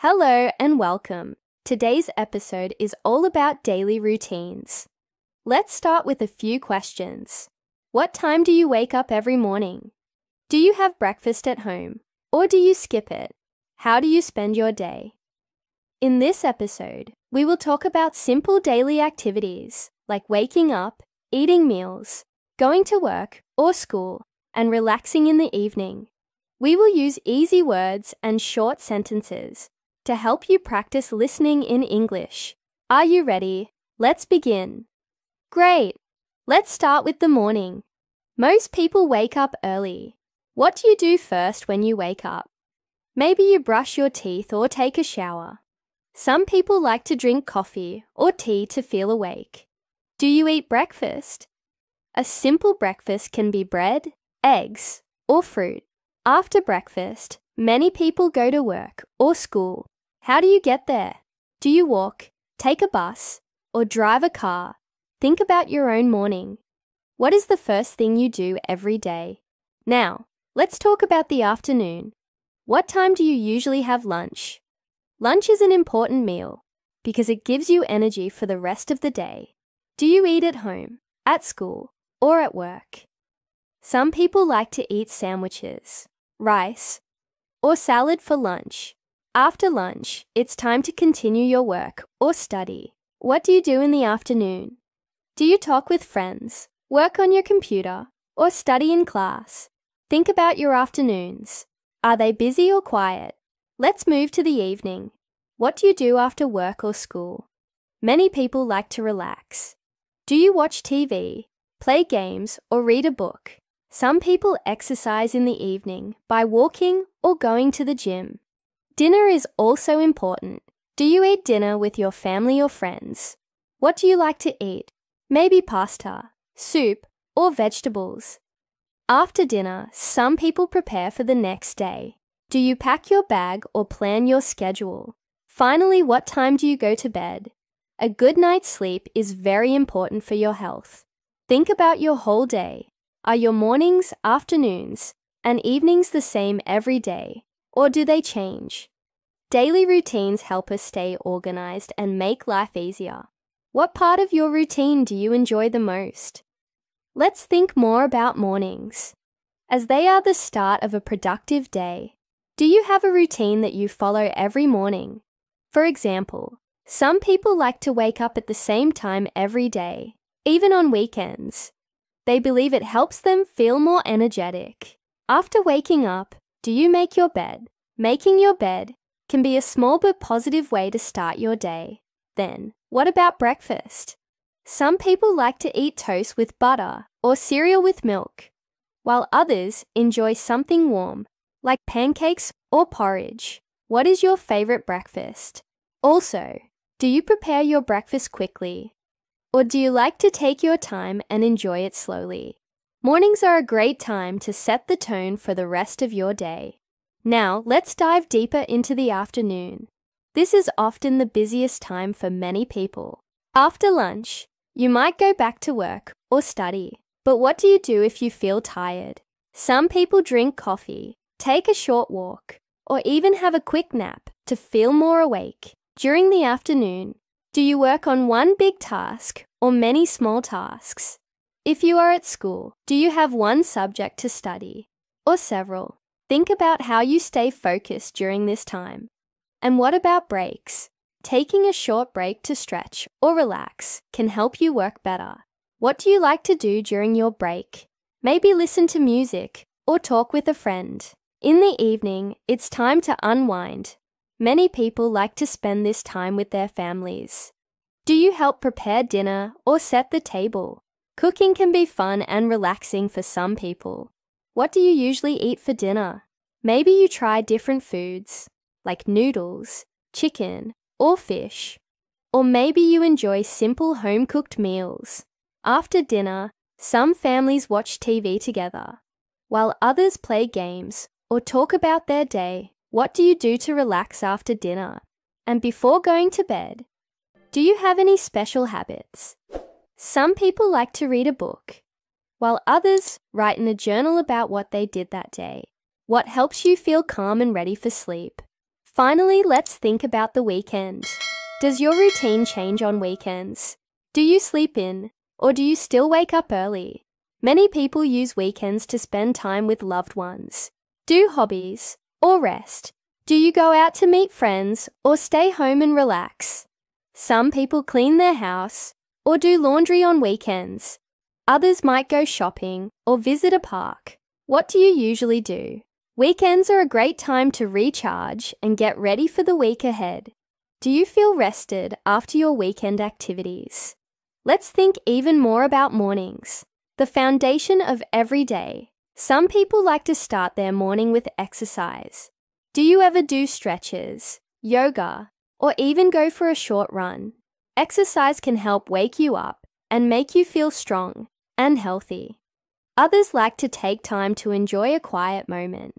Hello and welcome. Today's episode is all about daily routines. Let's start with a few questions. What time do you wake up every morning? Do you have breakfast at home, or do you skip it? How do you spend your day? In this episode, we will talk about simple daily activities like waking up, eating meals, going to work or school, and relaxing in the evening. We will use easy words and short sentences to help you practice listening in English. Are you ready? Let's begin. Great! Let's start with the morning. Most people wake up early. What do you do first when you wake up? Maybe you brush your teeth or take a shower. Some people like to drink coffee or tea to feel awake. Do you eat breakfast? A simple breakfast can be bread, eggs, or fruit. After breakfast, many people go to work or school. How do you get there? Do you walk, take a bus, or drive a car? Think about your own morning. What is the first thing you do every day? Now, let's talk about the afternoon. What time do you usually have lunch? Lunch is an important meal because it gives you energy for the rest of the day. Do you eat at home, at school, or at work? Some people like to eat sandwiches, rice, or salad for lunch. After lunch, it's time to continue your work or study. What do you do in the afternoon? Do you talk with friends, work on your computer, or study in class? Think about your afternoons. Are they busy or quiet? Let's move to the evening. What do you do after work or school? Many people like to relax. Do you watch TV, play games, or read a book? Some people exercise in the evening by walking or going to the gym. Dinner is also important. Do you eat dinner with your family or friends? What do you like to eat? Maybe pasta, soup, or vegetables. After dinner, some people prepare for the next day. Do you pack your bag or plan your schedule? Finally, what time do you go to bed? A good night's sleep is very important for your health. Think about your whole day. Are your mornings, afternoons, and evenings the same every day, or do they change? Daily routines help us stay organized and make life easier. What part of your routine do you enjoy the most? Let's think more about mornings, as they are the start of a productive day. Do you have a routine that you follow every morning? For example, some people like to wake up at the same time every day, even on weekends. They believe it helps them feel more energetic. After waking up, do you make your bed? Making your bed can be a small but positive way to start your day. Then, what about breakfast? Some people like to eat toast with butter or cereal with milk, while others enjoy something warm, like pancakes or porridge. What is your favorite breakfast? Also, do you prepare your breakfast quickly? Or do you like to take your time and enjoy it slowly? Mornings are a great time to set the tone for the rest of your day. Now, let's dive deeper into the afternoon. This is often the busiest time for many people. After lunch, you might go back to work or study. But what do you do if you feel tired? Some people drink coffee, take a short walk, or even have a quick nap to feel more awake. During the afternoon, do you work on one big task or many small tasks? If you are at school, do you have one subject to study or several? Think about how you stay focused during this time. And what about breaks? Taking a short break to stretch or relax can help you work better. What do you like to do during your break? Maybe listen to music or talk with a friend. In the evening, it's time to unwind. Many people like to spend this time with their families. Do you help prepare dinner or set the table? Cooking can be fun and relaxing for some people. What do you usually eat for dinner? Maybe you try different foods, like noodles, chicken, or fish. Or maybe you enjoy simple home-cooked meals. After dinner, some families watch TV together, while others play games or talk about their day. What do you do to relax after dinner? And before going to bed, do you have any special habits? Some people like to read a book, while others write in a journal about what they did that day. What helps you feel calm and ready for sleep? Finally, let's think about the weekend. Does your routine change on weekends? Do you sleep in, or do you still wake up early? Many people use weekends to spend time with loved ones, do hobbies, or rest. Do you go out to meet friends or stay home and relax? Some people clean their house or do laundry on weekends. Others might go shopping or visit a park. What do you usually do? Weekends are a great time to recharge and get ready for the week ahead. Do you feel rested after your weekend activities? Let's think even more about mornings, the foundation of every day. Some people like to start their morning with exercise. Do you ever do stretches, yoga, or even go for a short run? Exercise can help wake you up and make you feel strong and healthy. Others like to take time to enjoy a quiet moment.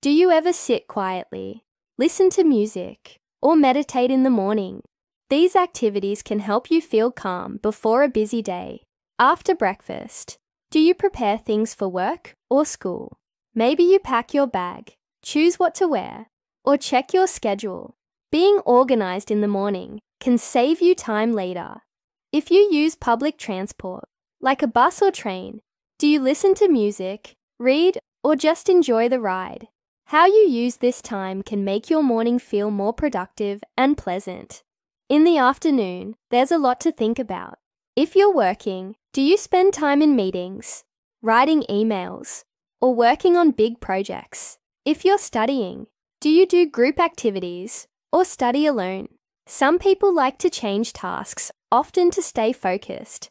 Do you ever sit quietly, listen to music, or meditate in the morning? These activities can help you feel calm before a busy day. After breakfast, do you prepare things for work or school? Maybe you pack your bag, choose what to wear, or check your schedule. Being organized in the morning can save you time later. If you use public transport, like a bus or train, do you listen to music, read, or just enjoy the ride? How you use this time can make your morning feel more productive and pleasant. In the afternoon, there's a lot to think about. If you're working, do you spend time in meetings, writing emails, or working on big projects? If you're studying, do you do group activities or study alone? Some people like to change tasks often to stay focused,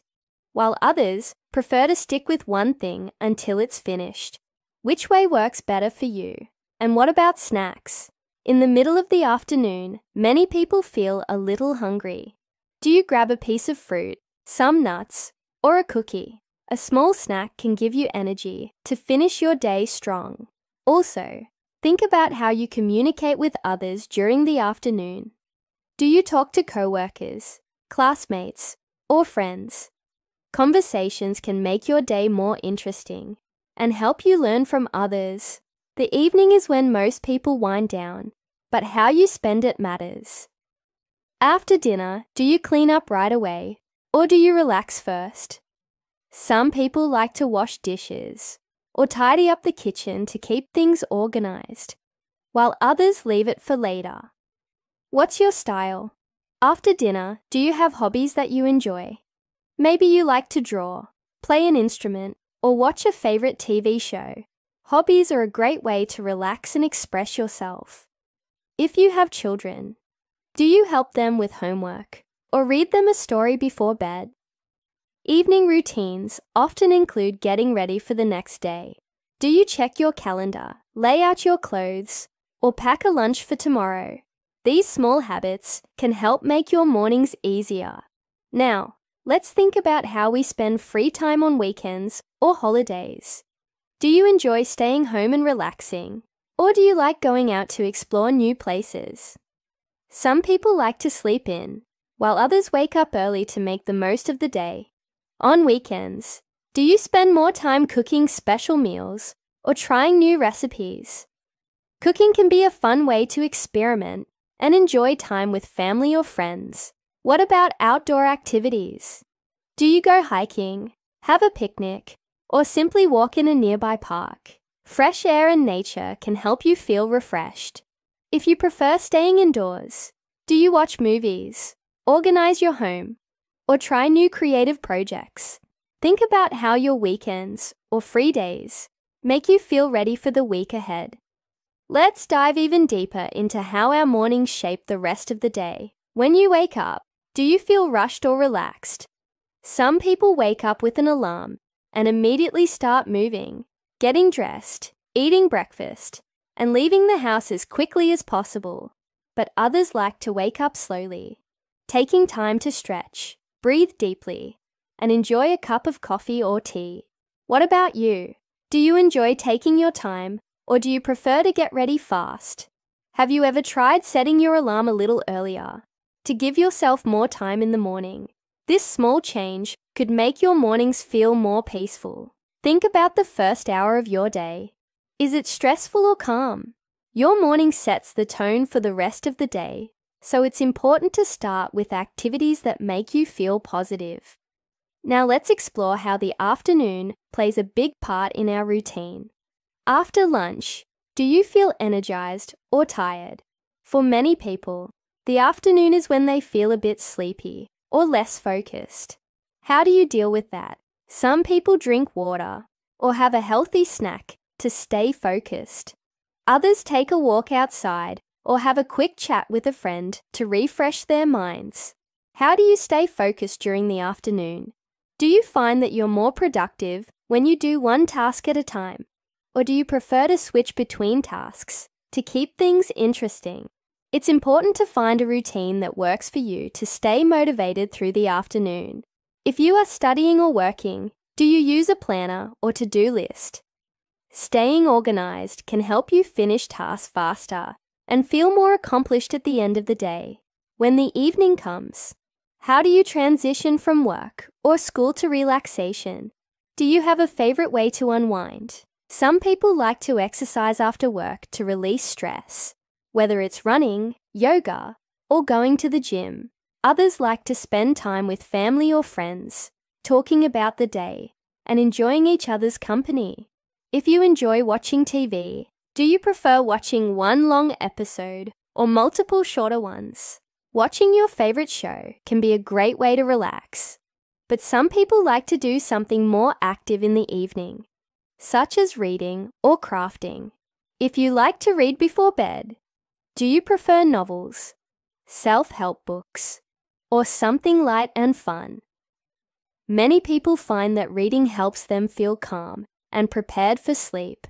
while others prefer to stick with one thing until it's finished. Which way works better for you? And what about snacks? In the middle of the afternoon, many people feel a little hungry. Do you grab a piece of fruit, some nuts, or a cookie? A small snack can give you energy to finish your day strong. Also, think about how you communicate with others during the afternoon. Do you talk to coworkers, classmates, or friends? Conversations can make your day more interesting and help you learn from others. The evening is when most people wind down, but how you spend it matters. After dinner, do you clean up right away, or do you relax first? Some people like to wash dishes or tidy up the kitchen to keep things organized, while others leave it for later. What's your style? After dinner, do you have hobbies that you enjoy? Maybe you like to draw, play an instrument, or watch a favorite TV show. Hobbies are a great way to relax and express yourself. If you have children, do you help them with homework or read them a story before bed? Evening routines often include getting ready for the next day. Do you check your calendar, lay out your clothes, or pack a lunch for tomorrow? These small habits can help make your mornings easier. Now, let's think about how we spend free time on weekends or holidays. Do you enjoy staying home and relaxing, or do you like going out to explore new places? Some people like to sleep in, while others wake up early to make the most of the day. On weekends, do you spend more time cooking special meals or trying new recipes? Cooking can be a fun way to experiment and enjoy time with family or friends. What about outdoor activities? Do you go hiking, have a picnic, or simply walk in a nearby park? Fresh air and nature can help you feel refreshed. If you prefer staying indoors, do you watch movies, organize your home, or try new creative projects? Think about how your weekends or free days make you feel ready for the week ahead. Let's dive even deeper into how our mornings shape the rest of the day. When you wake up, do you feel rushed or relaxed? Some people wake up with an alarm and immediately start moving, getting dressed, eating breakfast, and leaving the house as quickly as possible. But others like to wake up slowly, taking time to stretch, breathe deeply, and enjoy a cup of coffee or tea. What about you? Do you enjoy taking your time, or do you prefer to get ready fast? Have you ever tried setting your alarm a little earlier to give yourself more time in the morning? This small change could make your mornings feel more peaceful. Think about the first hour of your day. Is it stressful or calm? Your morning sets the tone for the rest of the day, so it's important to start with activities that make you feel positive. Now let's explore how the afternoon plays a big part in our routine. After lunch, do you feel energized or tired? For many people, the afternoon is when they feel a bit sleepy or less focused. How do you deal with that? Some people drink water or have a healthy snack to stay focused. Others take a walk outside or have a quick chat with a friend to refresh their minds. How do you stay focused during the afternoon? Do you find that you're more productive when you do one task at a time? Or do you prefer to switch between tasks to keep things interesting? It's important to find a routine that works for you to stay motivated through the afternoon. If you are studying or working, do you use a planner or to-do list? Staying organized can help you finish tasks faster and feel more accomplished at the end of the day. When the evening comes, how do you transition from work or school to relaxation? Do you have a favorite way to unwind? Some people like to exercise after work to release stress, whether it's running, yoga, or going to the gym. Others like to spend time with family or friends, talking about the day and enjoying each other's company. If you enjoy watching TV, do you prefer watching one long episode or multiple shorter ones? Watching your favorite show can be a great way to relax, but some people like to do something more active in the evening, such as reading or crafting. If you like to read before bed, do you prefer novels, self-help books, or something light and fun? Many people find that reading helps them feel calm and prepared for sleep.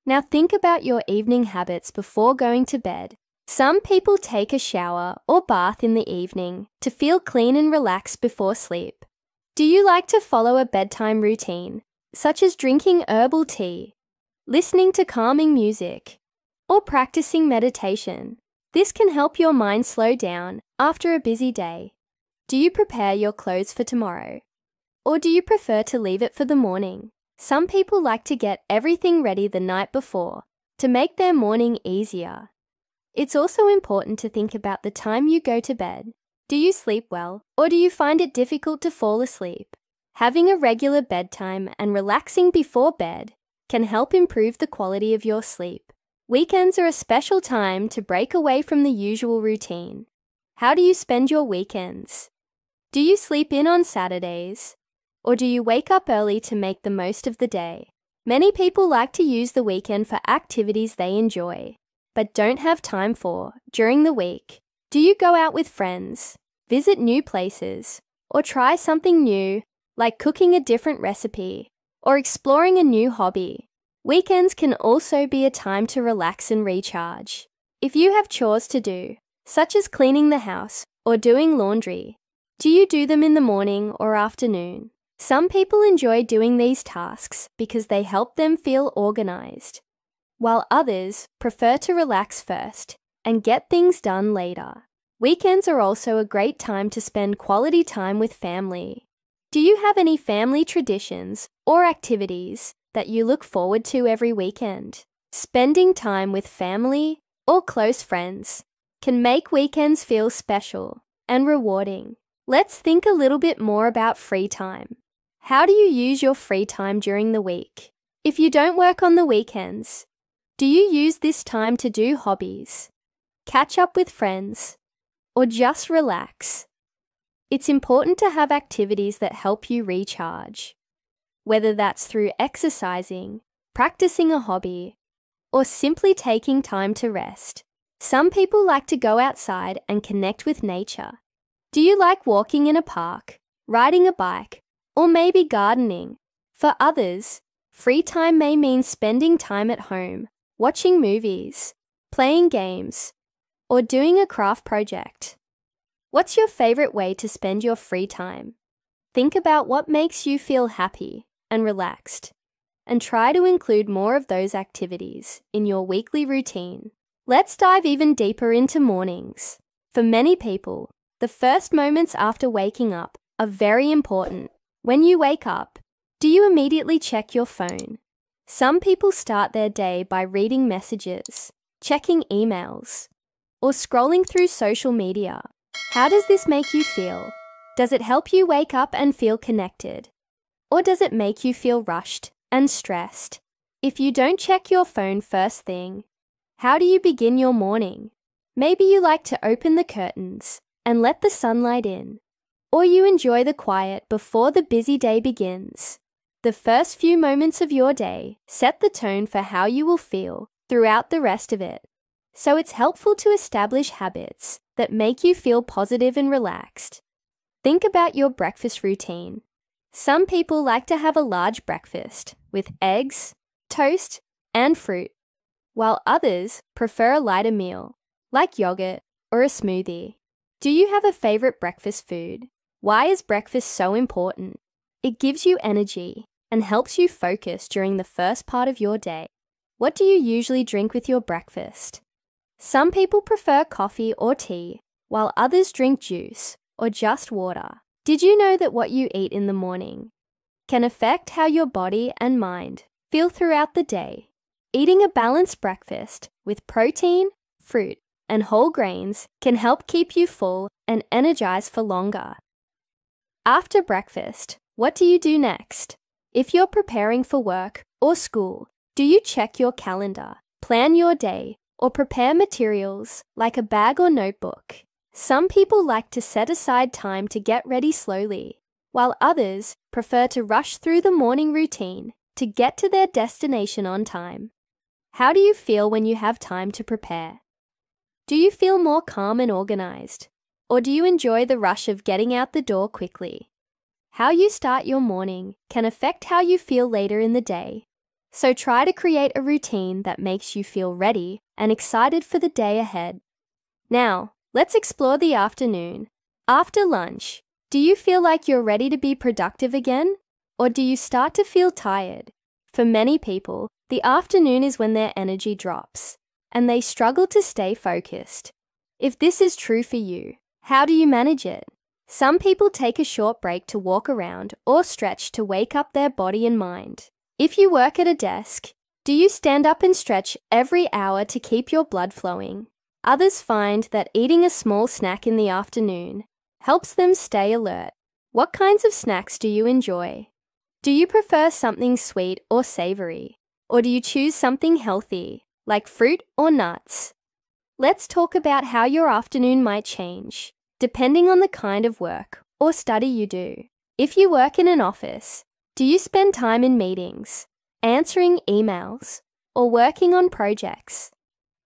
Now think about your evening habits before going to bed. Some people take a shower or bath in the evening to feel clean and relaxed before sleep. Do you like to follow a bedtime routine, such as drinking herbal tea, listening to calming music, or practicing meditation? This can help your mind slow down after a busy day. Do you prepare your clothes for tomorrow? Or do you prefer to leave it for the morning? Some people like to get everything ready the night before to make their morning easier. It's also important to think about the time you go to bed. Do you sleep well, or do you find it difficult to fall asleep? Having a regular bedtime and relaxing before bed can help improve the quality of your sleep. Weekends are a special time to break away from the usual routine. How do you spend your weekends? Do you sleep in on Saturdays? Or do you wake up early to make the most of the day? Many people like to use the weekend for activities they enjoy, but don't have time for during the week. Do you go out with friends, visit new places, or try something new, like cooking a different recipe or exploring a new hobby? Weekends can also be a time to relax and recharge. If you have chores to do, such as cleaning the house or doing laundry, do you do them in the morning or afternoon? Some people enjoy doing these tasks because they help them feel organized, while others prefer to relax first and get things done later. Weekends are also a great time to spend quality time with family. Do you have any family traditions or activities that you look forward to every weekend? Spending time with family or close friends can make weekends feel special and rewarding. Let's think a little bit more about free time. How do you use your free time during the week? If you don't work on the weekends, do you use this time to do hobbies, catch up with friends, or just relax? It's important to have activities that help you recharge, whether that's through exercising, practicing a hobby, or simply taking time to rest. Some people like to go outside and connect with nature. Do you like walking in a park, riding a bike, or maybe gardening? For others, free time may mean spending time at home, watching movies, playing games, or doing a craft project. What's your favorite way to spend your free time? Think about what makes you feel happy and relaxed, and try to include more of those activities in your weekly routine. Let's dive even deeper into mornings. For many people, the first moments after waking up are very important. When you wake up, do you immediately check your phone? Some people start their day by reading messages, checking emails, or scrolling through social media? How does this make you feel? Does it help you wake up and feel connected? Or does it make you feel rushed and stressed? If you don't check your phone first thing, how do you begin your morning? Maybe you like to open the curtains and let the sunlight in, or you enjoy the quiet before the busy day begins. The first few moments of your day set the tone for how you will feel throughout the rest of it. So it's helpful to establish habits that make you feel positive and relaxed. Think about your breakfast routine. Some people like to have a large breakfast with eggs, toast, and fruit, while others prefer a lighter meal, like yogurt or a smoothie. Do you have a favorite breakfast food? Why is breakfast so important? It gives you energy and helps you focus during the first part of your day. What do you usually drink with your breakfast? Some people prefer coffee or tea, while others drink juice or just water. Did you know that what you eat in the morning can affect how your body and mind feel throughout the day? Eating a balanced breakfast with protein, fruit, and whole grains can help keep you full and energized for longer. After breakfast, what do you do next? If you're preparing for work or school, do you check your calendar, plan your day, or prepare materials like a bag or notebook? Some people like to set aside time to get ready slowly, while others prefer to rush through the morning routine to get to their destination on time. How do you feel when you have time to prepare? Do you feel more calm and organized? Or do you enjoy the rush of getting out the door quickly? How you start your morning can affect how you feel later in the day. So try to create a routine that makes you feel ready and excited for the day ahead. Now, let's explore the afternoon. After lunch, do you feel like you're ready to be productive again? Or do you start to feel tired? For many people, the afternoon is when their energy drops, and they struggle to stay focused. If this is true for you, how do you manage it? Some people take a short break to walk around or stretch to wake up their body and mind. If you work at a desk, do you stand up and stretch every hour to keep your blood flowing? Others find that eating a small snack in the afternoon helps them stay alert. What kinds of snacks do you enjoy? Do you prefer something sweet or savory? Or do you choose something healthy, like fruit or nuts? Let's talk about how your afternoon might change, depending on the kind of work or study you do. If you work in an office, do you spend time in meetings, answering emails, or working on projects?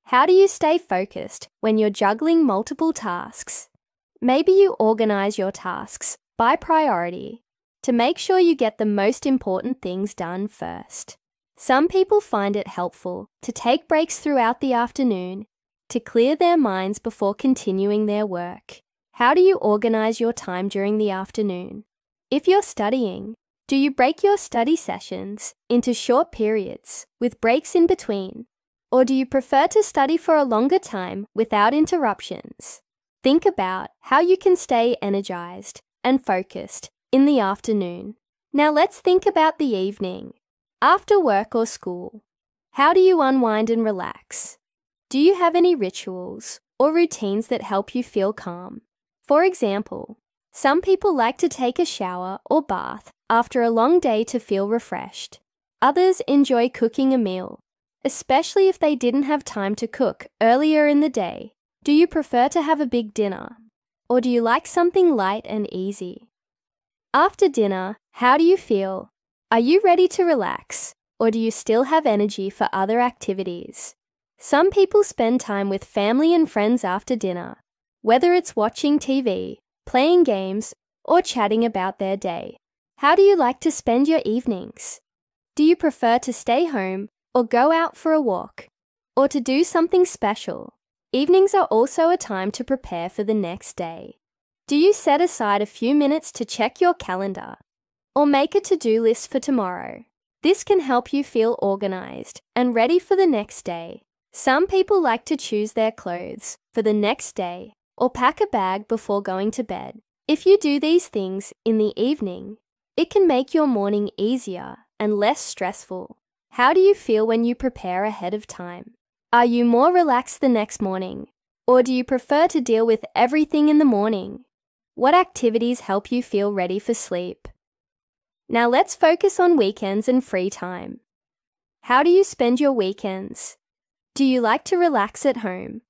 How do you stay focused when you're juggling multiple tasks? Maybe you organize your tasks by priority to make sure you get the most important things done first. Some people find it helpful to take breaks throughout the afternoon to clear their minds before continuing their work. How do you organize your time during the afternoon? If you're studying, do you break your study sessions into short periods with breaks in between? Or do you prefer to study for a longer time without interruptions? Think about how you can stay energized and focused in the afternoon. Now let's think about the evening. After work or school, how do you unwind and relax? Do you have any rituals or routines that help you feel calm? For example, some people like to take a shower or bath after a long day to feel refreshed. Others enjoy cooking a meal, especially if they didn't have time to cook earlier in the day. Do you prefer to have a big dinner? Or do you like something light and easy? After dinner, how do you feel? Are you ready to relax, or do you still have energy for other activities? Some people spend time with family and friends after dinner, whether it's watching TV, playing games, or chatting about their day. How do you like to spend your evenings? Do you prefer to stay home or go out for a walk, or to do something special? Evenings are also a time to prepare for the next day. Do you set aside a few minutes to check your calendar or make a to-do list for tomorrow? This can help you feel organized and ready for the next day. Some people like to choose their clothes for the next day or pack a bag before going to bed. If you do these things in the evening, it can make your morning easier and less stressful. How do you feel when you prepare ahead of time? Are you more relaxed the next morning, or do you prefer to deal with everything in the morning? What activities help you feel ready for sleep? Now let's focus on weekends and free time. How do you spend your weekends? Do you like to relax at home?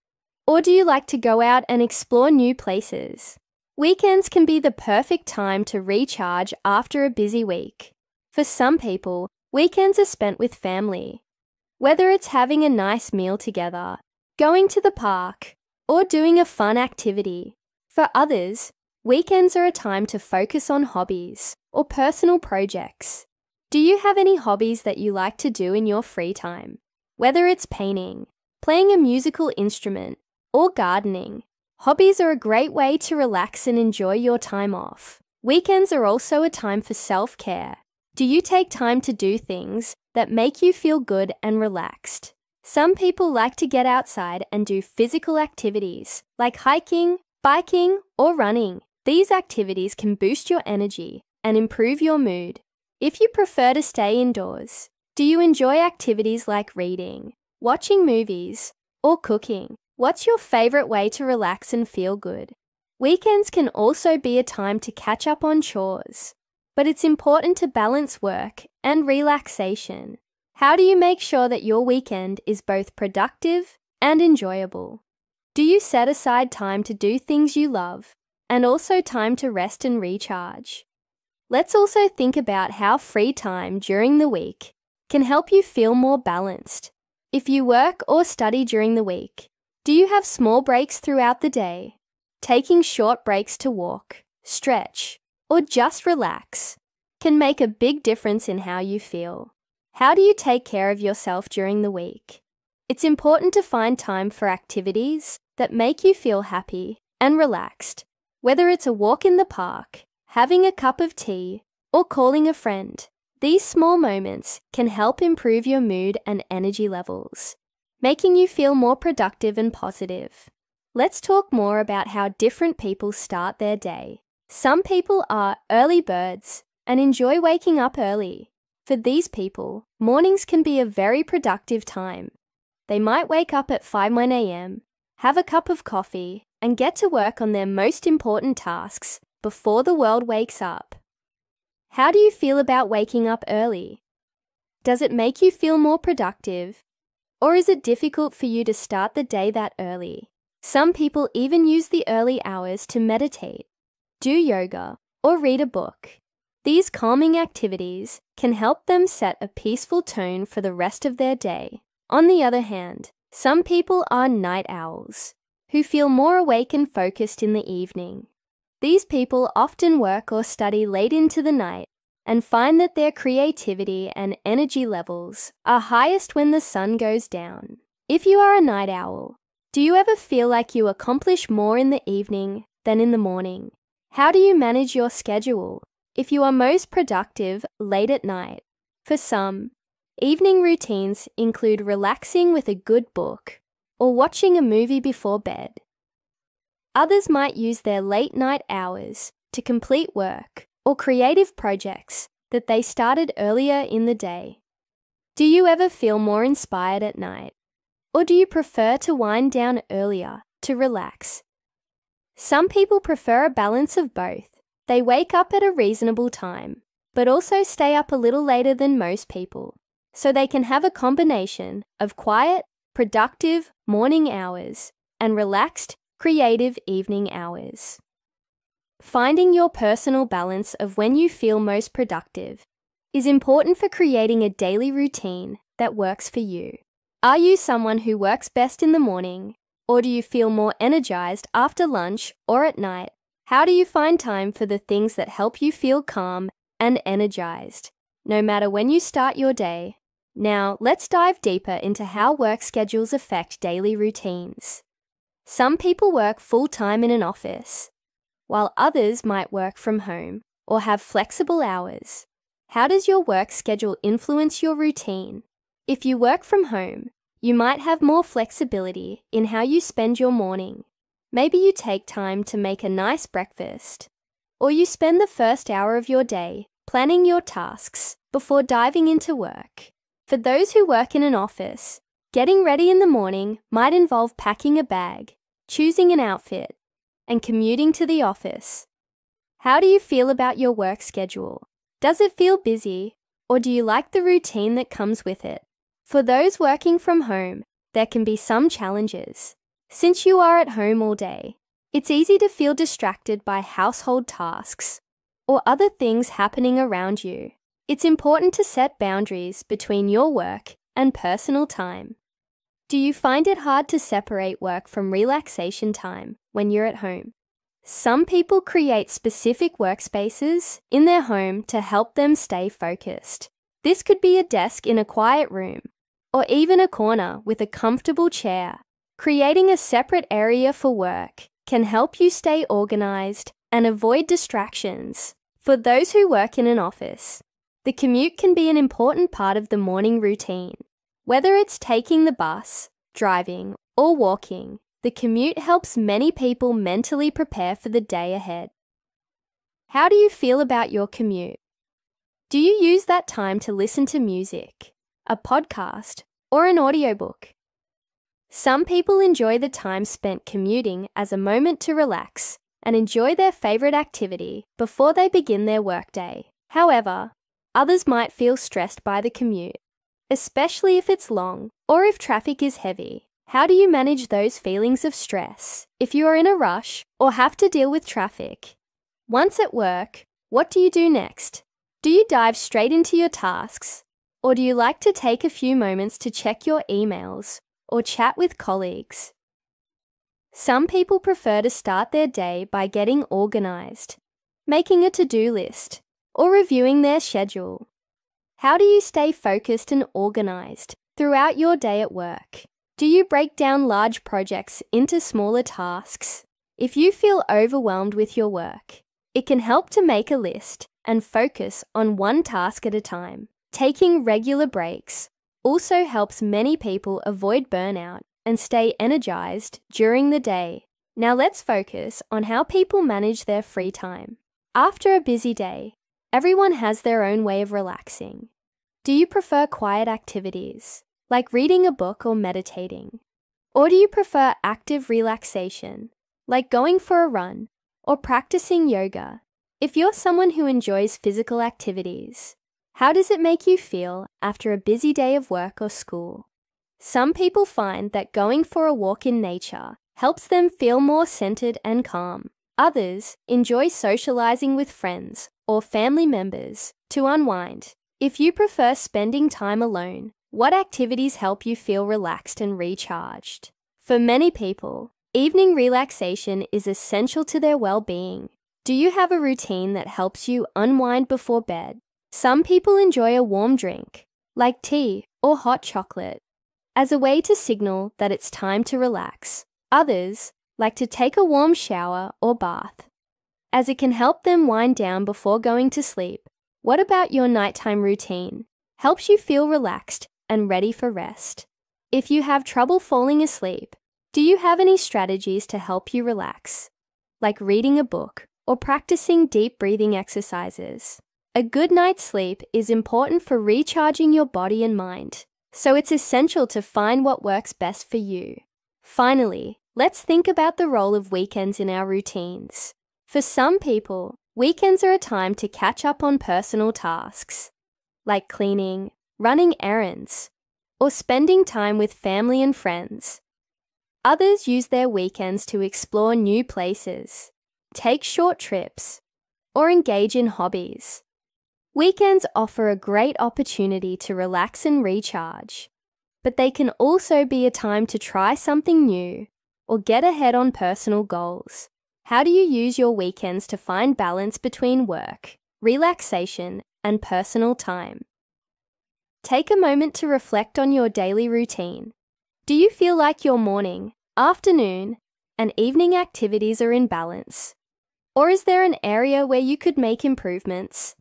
Or do you like to go out and explore new places? Weekends can be the perfect time to recharge after a busy week. For some people, weekends are spent with family. Whether it's having a nice meal together, going to the park, or doing a fun activity. For others, weekends are a time to focus on hobbies or personal projects. Do you have any hobbies that you like to do in your free time? Whether it's painting, playing a musical instrument, or gardening, hobbies are a great way to relax and enjoy your time off. Weekends are also a time for self-care. Do you take time to do things that make you feel good and relaxed? Some people like to get outside and do physical activities like hiking, biking, or running. These activities can boost your energy and improve your mood. If you prefer to stay indoors, do you enjoy activities like reading, watching movies, or cooking? What's your favorite way to relax and feel good? Weekends can also be a time to catch up on chores, but it's important to balance work and relaxation. How do you make sure that your weekend is both productive and enjoyable? Do you set aside time to do things you love and also time to rest and recharge? Let's also think about how free time during the week can help you feel more balanced. If you work or study during the week, do you have small breaks throughout the day? Taking short breaks to walk, stretch, or just relax can make a big difference in how you feel. How do you take care of yourself during the week? It's important to find time for activities that make you feel happy and relaxed, whether it's a walk in the park, having a cup of tea, or calling a friend. These small moments can help improve your mood and energy levels, making you feel more productive and positive. Let's talk more about how different people start their day. Some people are early birds and enjoy waking up early. For these people, mornings can be a very productive time. They might wake up at 5 a.m., have a cup of coffee, and get to work on their most important tasks before the world wakes up. How do you feel about waking up early? Does it make you feel more productive? Or is it difficult for you to start the day that early? Some people even use the early hours to meditate, do yoga, or read a book. These calming activities can help them set a peaceful tone for the rest of their day. On the other hand, some people are night owls, who feel more awake and focused in the evening. These people often work or study late into the night and find that their creativity and energy levels are highest when the sun goes down. If you are a night owl, do you ever feel like you accomplish more in the evening than in the morning? How do you manage your schedule if you are most productive late at night? For some, evening routines include relaxing with a good book or watching a movie before bed. Others might use their late night hours to complete work or creative projects that they started earlier in the day. Do you ever feel more inspired at night? Or do you prefer to wind down earlier to relax? Some people prefer a balance of both. They wake up at a reasonable time, but also stay up a little later than most people, so they can have a combination of quiet, productive morning hours and relaxed, creative evening hours. Finding your personal balance of when you feel most productive is important for creating a daily routine that works for you. Are you someone who works best in the morning, or do you feel more energized after lunch or at night? How do you find time for the things that help you feel calm and energized, no matter when you start your day? Now, let's dive deeper into how work schedules affect daily routines. Some people work full-time in an office, while others might work from home or have flexible hours. How does your work schedule influence your routine? If you work from home, you might have more flexibility in how you spend your morning. Maybe you take time to make a nice breakfast, or you spend the first hour of your day planning your tasks before diving into work. For those who work in an office, Getting ready in the morning might involve packing a bag, choosing an outfit, and commuting to the office. How do you feel about your work schedule? Does it feel busy, or do you like the routine that comes with it? For those working from home, there can be some challenges. Since you are at home all day, it's easy to feel distracted by household tasks or other things happening around you. It's important to set boundaries between your work and personal time. Do you find it hard to separate work from relaxation time when you're at home? Some people create specific workspaces in their home to help them stay focused. This could be a desk in a quiet room, or even a corner with a comfortable chair. Creating a separate area for work can help you stay organized and avoid distractions. For those who work in an office, the commute can be an important part of the morning routine. Whether it's taking the bus, driving, or walking, the commute helps many people mentally prepare for the day ahead. How do you feel about your commute? Do you use that time to listen to music, a podcast, or an audiobook? Some people enjoy the time spent commuting as a moment to relax and enjoy their favorite activity before they begin their workday. However, others might feel stressed by the commute, especially if it's long or if traffic is heavy. How do you manage those feelings of stress if you are in a rush or have to deal with traffic? Once at work, what do you do next? Do you dive straight into your tasks, or do you like to take a few moments to check your emails or chat with colleagues? Some people prefer to start their day by getting organized, making a to-do list, or reviewing their schedule. How do you stay focused and organized throughout your day at work? Do you break down large projects into smaller tasks? If you feel overwhelmed with your work, it can help to make a list and focus on one task at a time. Taking regular breaks also helps many people avoid burnout and stay energized during the day. Now let's focus on how people manage their free time. After a busy day, everyone has their own way of relaxing. Do you prefer quiet activities, like reading a book or meditating? Or do you prefer active relaxation, like going for a run or practicing yoga? If you're someone who enjoys physical activities, how does it make you feel after a busy day of work or school? Some people find that going for a walk in nature helps them feel more centered and calm. Others enjoy socializing with friends or family members to unwind. If you prefer spending time alone, what activities help you feel relaxed and recharged? For many people, evening relaxation is essential to their well-being. Do you have a routine that helps you unwind before bed? Some people enjoy a warm drink, like tea or hot chocolate, as a way to signal that it's time to relax. Others like to take a warm shower or bath, as it can help them wind down before going to sleep. What about your nighttime routine? Helps you feel relaxed and ready for rest? If you have trouble falling asleep, do you have any strategies to help you relax, like reading a book or practicing deep breathing exercises? A good night's sleep is important for recharging your body and mind, so it's essential to find what works best for you. Finally, let's think about the role of weekends in our routines. For some people, weekends are a time to catch up on personal tasks, like cleaning, running errands, or spending time with family and friends. Others use their weekends to explore new places, take short trips, or engage in hobbies. Weekends offer a great opportunity to relax and recharge, but they can also be a time to try something new or get ahead on personal goals. How do you use your weekends to find balance between work, relaxation, and personal time? Take a moment to reflect on your daily routine. Do you feel like your morning, afternoon, and evening activities are in balance? Or is there an area where you could make improvements?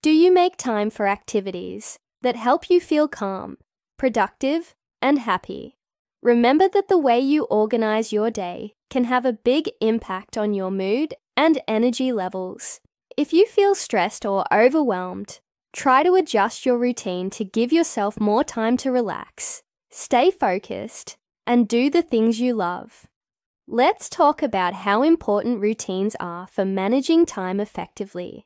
Do you make time for activities that help you feel calm, productive, and happy? Remember that the way you organize your day can have a big impact on your mood and energy levels. If you feel stressed or overwhelmed, try to adjust your routine to give yourself more time to relax. stay focused, and do the things you love. Let's talk about how important routines are for managing time effectively.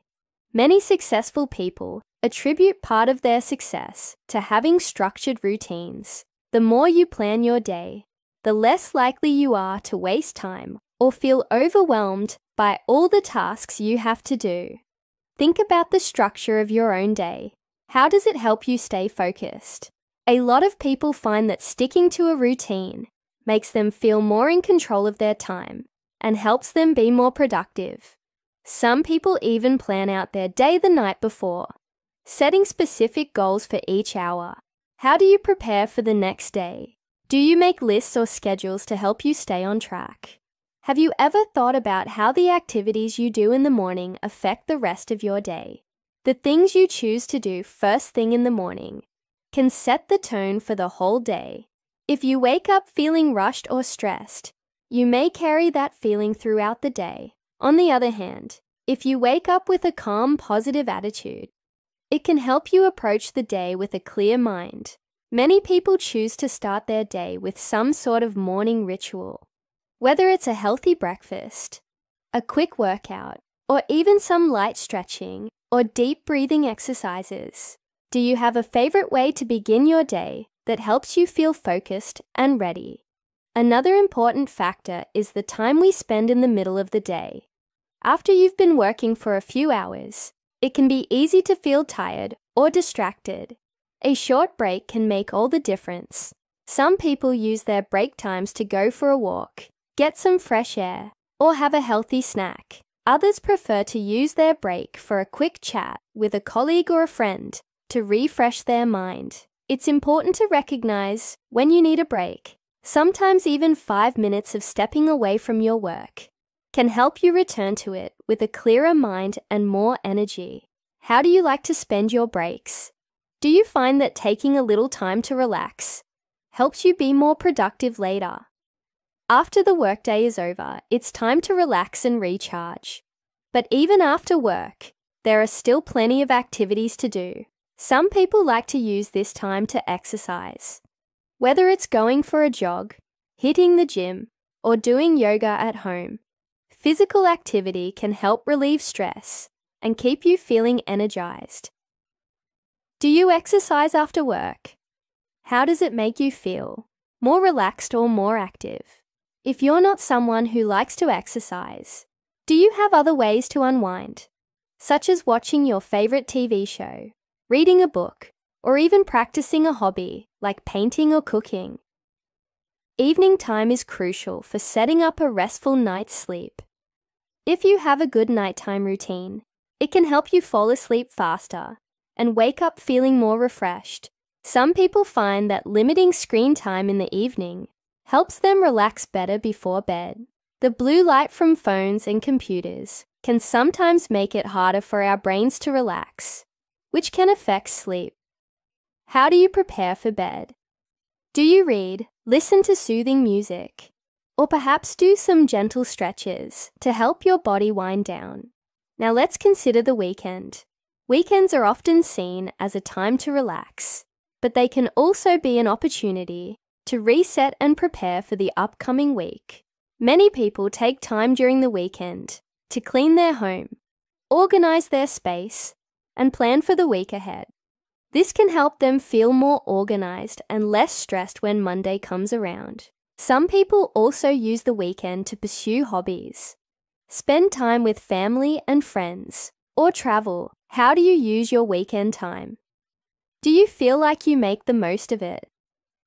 Many successful people attribute part of their success to having structured routines. The more you plan your day, the less likely you are to waste time or feel overwhelmed by all the tasks you have to do. Think about the structure of your own day. How does it help you stay focused? A lot of people find that sticking to a routine makes them feel more in control of their time and helps them be more productive. Some people even plan out their day the night before, setting specific goals for each hour. How do you prepare for the next day? Do you make lists or schedules to help you stay on track? Have you ever thought about how the activities you do in the morning affect the rest of your day? The things you choose to do first thing in the morning can set the tone for the whole day. If you wake up feeling rushed or stressed, you may carry that feeling throughout the day. On the other hand, if you wake up with a calm, positive attitude, it can help you approach the day with a clear mind. Many people choose to start their day with some sort of morning ritual. Whether it's a healthy breakfast, a quick workout, or even some light stretching or deep breathing exercises. Do you have a favorite way to begin your day that helps you feel focused and ready? Another important factor is the time we spend in the middle of the day. After you've been working for a few hours, it can be easy to feel tired or distracted. A short break can make all the difference. Some people use their break times to go for a walk, get some fresh air, or have a healthy snack. Others prefer to use their break for a quick chat with a colleague or a friend to refresh their mind. It's important to recognize when you need a break. Sometimes even 5 minutes of stepping away from your work can help you return to it with a clearer mind and more energy. How do you like to spend your breaks? Do you find that taking a little time to relax helps you be more productive later? After the workday is over, it's time to relax and recharge. But even after work, there are still plenty of activities to do. Some people like to use this time to exercise. Whether it's going for a jog, hitting the gym, or doing yoga at home, physical activity can help relieve stress and keep you feeling energized. Do you exercise after work? How does it make you feel? More relaxed or more active? If you're not someone who likes to exercise, do you have other ways to unwind, such as watching your favorite TV show, reading a book, or even practicing a hobby like painting or cooking? Evening time is crucial for setting up a restful night's sleep. If you have a good nighttime routine, it can help you fall asleep faster and wake up feeling more refreshed. Some people find that limiting screen time in the evening helps them relax better before bed. The blue light from phones and computers can sometimes make it harder for our brains to relax, which can affect sleep. How do you prepare for bed? Do you read, listen to soothing music, or perhaps do some gentle stretches to help your body wind down? Now let's consider the weekend. Weekends are often seen as a time to relax, but they can also be an opportunity to reset and prepare for the upcoming week. Many people take time during the weekend to clean their home, organize their space, and plan for the week ahead. This can help them feel more organized and less stressed when Monday comes around. Some people also use the weekend to pursue hobbies, spend time with family and friends, or travel. How do you use your weekend time? Do you feel like you make the most of it?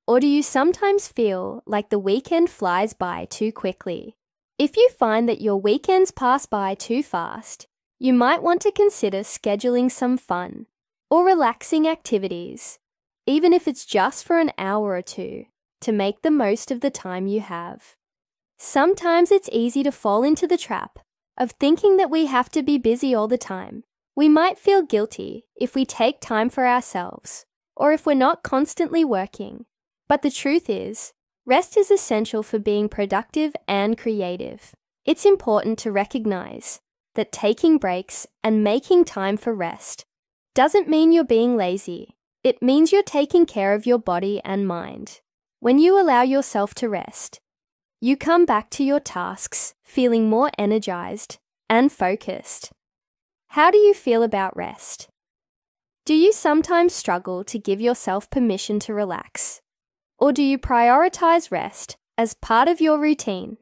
Or do you sometimes feel like the weekend flies by too quickly? If you find that your weekends pass by too fast, you might want to consider scheduling some fun or relaxing activities, even if it's just for an hour or two, to make the most of the time you have. Sometimes it's easy to fall into the trap of thinking that we have to be busy all the time. We might feel guilty if we take time for ourselves or if we're not constantly working. But the truth is, rest is essential for being productive and creative. It's important to recognize that taking breaks and making time for rest doesn't mean you're being lazy. It means you're taking care of your body and mind. When you allow yourself to rest, you come back to your tasks feeling more energized and focused. How do you feel about rest? Do you sometimes struggle to give yourself permission to relax? Or do you prioritize rest as part of your routine?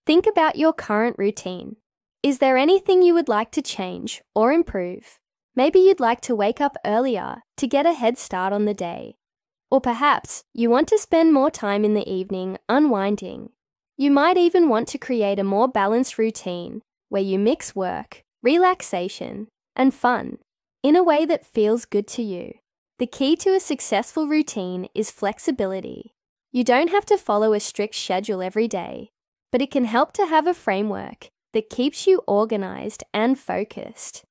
Think about your current routine. Is there anything you would like to change or improve? Maybe you'd like to wake up earlier to get a head start on the day. Or perhaps you want to spend more time in the evening unwinding. You might even want to create a more balanced routine where you mix work, relaxation, and fun in a way that feels good to you. The key to a successful routine is flexibility. You don't have to follow a strict schedule every day, but it can help to have a framework that keeps you organized and focused.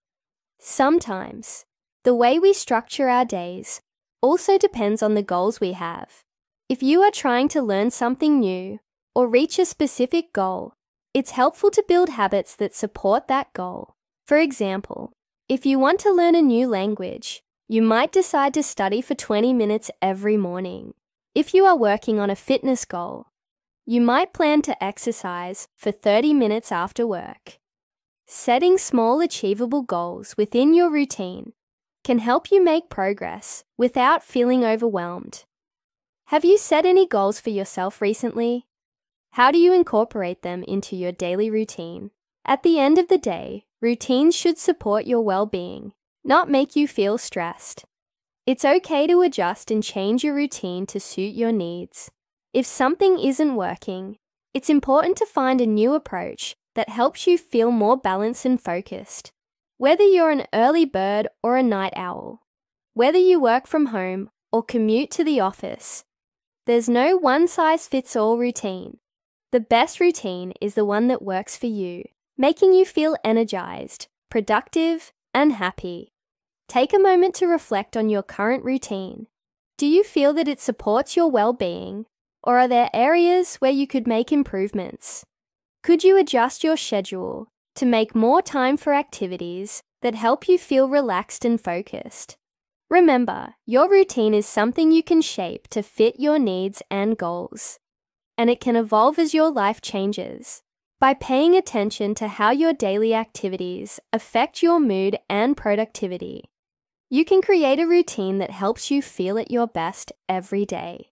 Sometimes, the way we structure our days also depends on the goals we have. If you are trying to learn something new or reach a specific goal, it's helpful to build habits that support that goal. For example, if you want to learn a new language, you might decide to study for 20 minutes every morning. If you are working on a fitness goal, you might plan to exercise for 30 minutes after work. Setting small achievable goals within your routine can help you make progress without feeling overwhelmed. Have you set any goals for yourself recently? How do you incorporate them into your daily routine? At the end of the day, routines should support your well-being, not make you feel stressed. It's okay to adjust and change your routine to suit your needs. If something isn't working, it's important to find a new approach that helps you feel more balanced and focused. Whether you're an early bird or a night owl, whether you work from home or commute to the office, there's no one-size-fits-all routine. The best routine is the one that works for you, making you feel energized, productive, and happy. Take a moment to reflect on your current routine. Do you feel that it supports your well-being, or are there areas where you could make improvements? Could you adjust your schedule to make more time for activities that help you feel relaxed and focused? Remember, your routine is something you can shape to fit your needs and goals, and it can evolve as your life changes. By paying attention to how your daily activities affect your mood and productivity, you can create a routine that helps you feel at your best every day.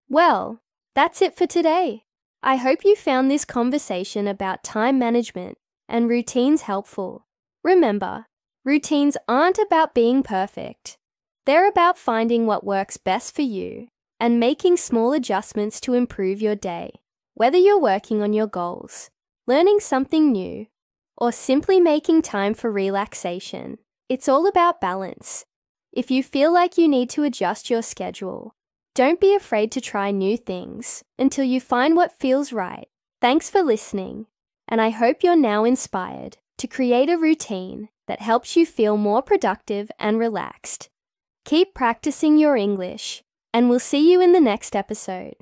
Well, that's it for today. I hope you found this conversation about time management and routines helpful. Remember, routines aren't about being perfect. They're about finding what works best for you and making small adjustments to improve your day. Whether you're working on your goals, learning something new, or simply making time for relaxation, it's all about balance. If you feel like you need to adjust your schedule, don't be afraid to try new things until you find what feels right. Thanks for listening, and I hope you're now inspired to create a routine that helps you feel more productive and relaxed. Keep practicing your English, and we'll see you in the next episode.